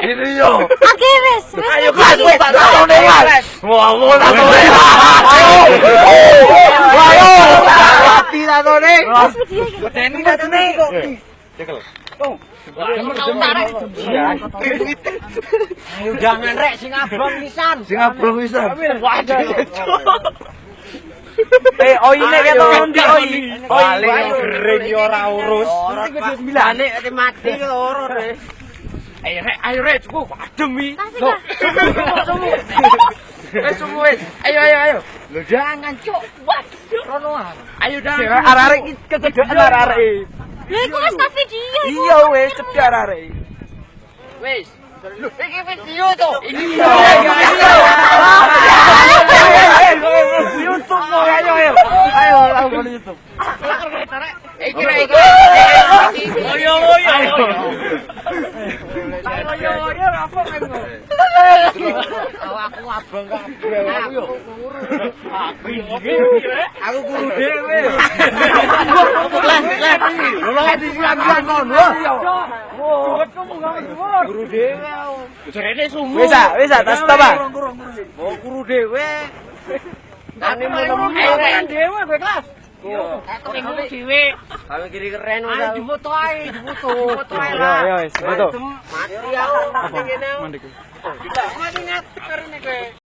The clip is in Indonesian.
Ini yo. Oke wis. Ayo kan wis tak takone kan. Ngomong takone. Ayo. Ayo. Mati takone. Medeni takone kok. Cekel. Oh. Ayo jangan rek sing abang pisan. Sing abang pisan. Waduh. Oine keton ndi oi. Paling kering yo ora urus. Ane mati loro re. Ayo rek cukup adem iki. Sumu. Sumu wis. Ayo. Lho jangan cuk. Waduh. Ronoan. Ayo jangan. Arek-arek iki kegedean arek. Lha iku wis tak video. Iya wis cedhak arek. Wis. Lho iki video to. Iya. YouTube ayo. Ayo langsung YouTube. Iki. Oyo. Ayo apa mengo. Awakku abang kabeh. Aku guru dhewe. Lha disiap-siap kono. Guru dhewe. Jarene sumu. Wis tak stop ah. Oh guru dhewe. Ane mau dhewe kowe kelas. Aku guru dhewe. Kalau kiri keren Ayo difoto ae, difoto ae lah. Yo wis, foto. Mati aku. Mandek. Tidak, mati ngat karene kowe.